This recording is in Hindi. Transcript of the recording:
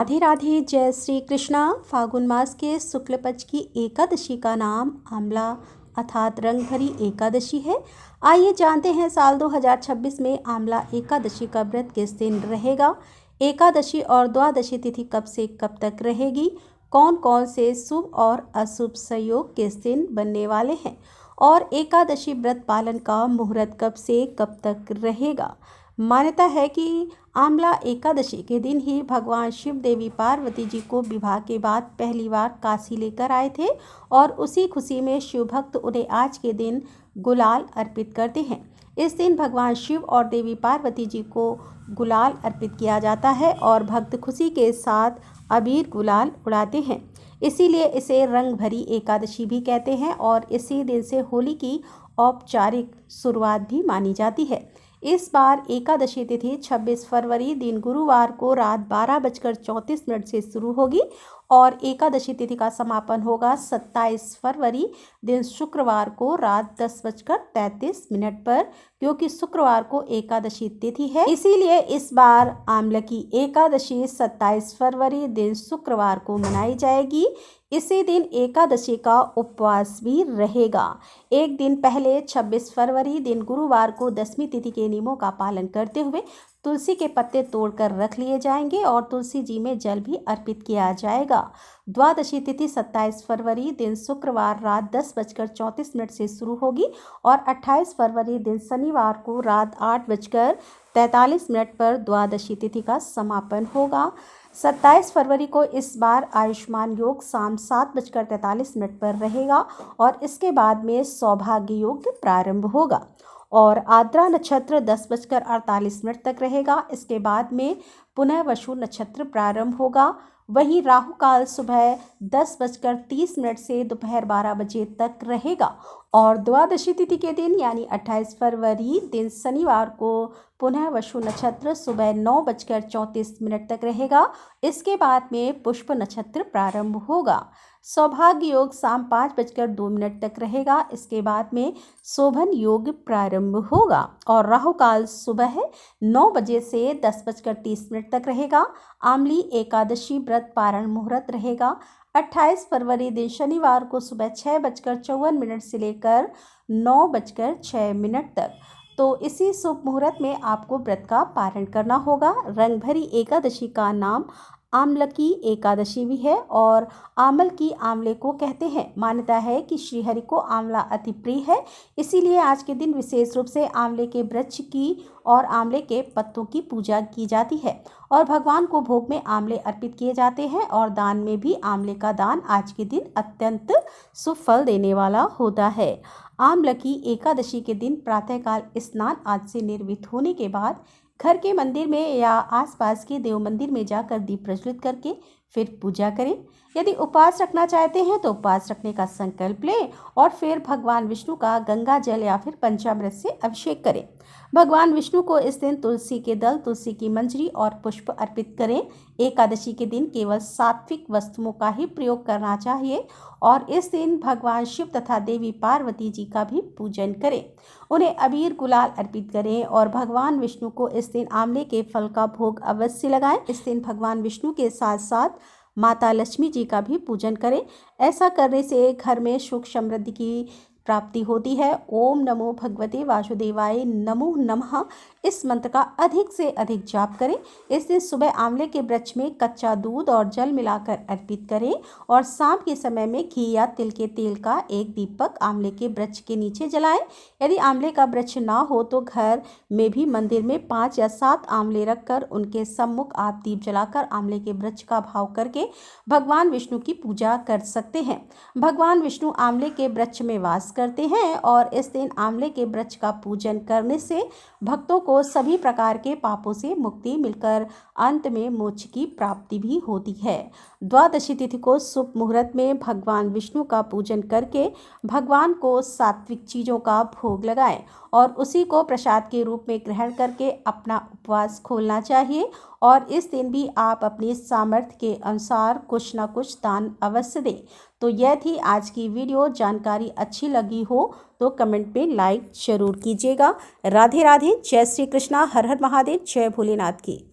राधे राधे, जय श्री कृष्णा। फागुन मास के शुक्ल पक्ष की एकादशी का नाम आंवला अर्थात रंग भरी एकादशी है। आइए जानते हैं साल 2026 में आंवला एकादशी का व्रत किस दिन रहेगा, एकादशी और द्वादशी तिथि कब से कब तक रहेगी, कौन कौन से शुभ और अशुभ संयोग किस दिन बनने वाले हैं और एकादशी व्रत पालन का मुहूर्त कब से कब तक रहेगा। मान्यता है कि आंवला एकादशी के दिन ही भगवान शिव देवी पार्वती जी को विवाह के बाद पहली बार काशी लेकर आए थे और उसी खुशी में शिव भक्त उन्हें आज के दिन गुलाल अर्पित करते हैं। इस दिन भगवान शिव और देवी पार्वती जी को गुलाल अर्पित किया जाता है और भक्त खुशी के साथ अबीर गुलाल उड़ाते हैं। इसीलिए इसे रंग भरी एकादशी भी कहते हैं और इसी दिन से होली की औपचारिक शुरुआत भी मानी जाती है। इस बार एकादशी तिथि 26 फरवरी दिन गुरुवार को रात 12:34 से शुरू होगी और एकादशी तिथि का समापन होगा 27 फरवरी दिन शुक्रवार को रात 10:33 पर, क्योंकि शुक्रवार को एकादशी तिथि है। इसीलिए इस बार आंवला की एकादशी 27 फरवरी दिन शुक्रवार को मनाई जाएगी। इसी दिन एकादशी का उपवास भी रहेगा। एक दिन पहले 26 फरवरी दिन गुरुवार को दशमी तिथि के नियमों का पालन करते हुए तुलसी के पत्ते तोड़कर रख लिए जाएंगे और तुलसी जी में जल भी अर्पित किया जाएगा। द्वादशी तिथि 27 फरवरी दिन शुक्रवार रात 10:34 से शुरू होगी और 28 फरवरी दिन शनिवार को रात 8:43 पर द्वादशी तिथि का समापन होगा। 27 फरवरी को इस बार आयुष्मान योग शाम 7:43 पर रहेगा और इसके बाद में सौभाग्य योग प्रारंभ होगा और आद्रा नक्षत्र 10:48 तक रहेगा। इसके बाद में पुनः वसु नक्षत्र प्रारंभ होगा। वहीं राहु काल सुबह 10:30 से दोपहर 12 बजे तक रहेगा और द्वादशी तिथि के दिन यानी 28 फरवरी दिन शनिवार को पुनः वसु नक्षत्र सुबह 9:34 तक रहेगा। इसके बाद में पुष्प नक्षत्र प्रारंभ होगा। सौभाग्य योग शाम 5:02 तक रहेगा। इसके बाद में शोभन योग प्रारंभ होगा और राहु काल सुबह 9 बजे से 10:30 तक रहेगा। आंवली एकादशी व्रत पारण मुहूर्त रहेगा 28 फरवरी दिन शनिवार को सुबह 6:54 से लेकर 9:06 तक। तो इसी शुभ मुहूर्त में आपको व्रत का पारण करना होगा। रंग भरी एकादशी का नाम आंवला की एकादशी भी है और आंवल की आंवले को कहते हैं। मान्यता है कि श्रीहरि को आंवला अति प्रिय है, इसीलिए आज के दिन विशेष रूप से आंवले के वृक्ष की और आंवले के पत्तों की पूजा की जाती है और भगवान को भोग में आंवले अर्पित किए जाते हैं और दान में भी आंवले का दान आज के दिन अत्यंत शुभ फल देने वाला होता है। आंवला की एकादशी के दिन प्रातःकाल स्नान आदि से निर्मित होने के बाद घर के मंदिर में या आसपास के देव मंदिर में जाकर दीप प्रज्वलित करके फिर पूजा करें। यदि उपवास रखना चाहते हैं तो उपवास रखने का संकल्प लें और फिर भगवान विष्णु का गंगा जल या फिर पंचामृत से अभिषेक करें। भगवान विष्णु को इस दिन तुलसी के दल, तुलसी की मंजरी और पुष्प अर्पित करें। एकादशी के दिन केवल सात्विक वस्तुओं का ही प्रयोग करना चाहिए और इस दिन भगवान शिव तथा देवी पार्वती जी का भी पूजन करें। उन्हें अबीर गुलाल अर्पित करें और भगवान विष्णु को इस दिन आंवले के फल का भोग अवश्य लगाएं। इस दिन भगवान विष्णु के साथ साथ माता लक्ष्मी जी का भी पूजन करें। ऐसा करने से घर में सुख समृद्धि की प्राप्ति होती है। ओम नमो भगवते वासुदेवाय नमो नमः इस मंत्र का अधिक से अधिक जाप करें। इस दिन सुबह आंवले के वृक्ष में कच्चा दूध और जल मिलाकर अर्पित करें और शाम के समय में घी या तिल के तेल का एक दीपक आंवले के वृक्ष के नीचे जलाएं। यदि आंवले का वृक्ष ना हो तो घर में भी मंदिर में 5 या 7 आंवले रखकर उनके सम्मुख आप दीप जलाकर आंवले के वृक्ष का भाव करके भगवान विष्णु की पूजा कर सकते हैं। भगवान विष्णु आंवले के वृक्ष में वास करते हैं और इस दिन आंवले के वृक्ष का पूजन करने से भक्तों को सभी प्रकार के पापों से मुक्ति मिलकर अंत में मोक्ष की प्राप्ति भी होती है। द्वादशी तिथि को शुभ मुहूर्त में भगवान विष्णु का पूजन करके भगवान को सात्विक चीज़ों का भोग लगाएं और उसी को प्रसाद के रूप में ग्रहण करके अपना उपवास खोलना चाहिए और इस दिन भी आप अपनी सामर्थ्य के अनुसार कुछ ना कुछ दान अवश्य दें। तो यह थी आज की वीडियो। जानकारी अच्छी लगी हो तो कमेंट में लाइक जरूर कीजिएगा। राधे राधे, जय श्री कृष्णा, हर हर महादेव, जय भोलेनाथ की।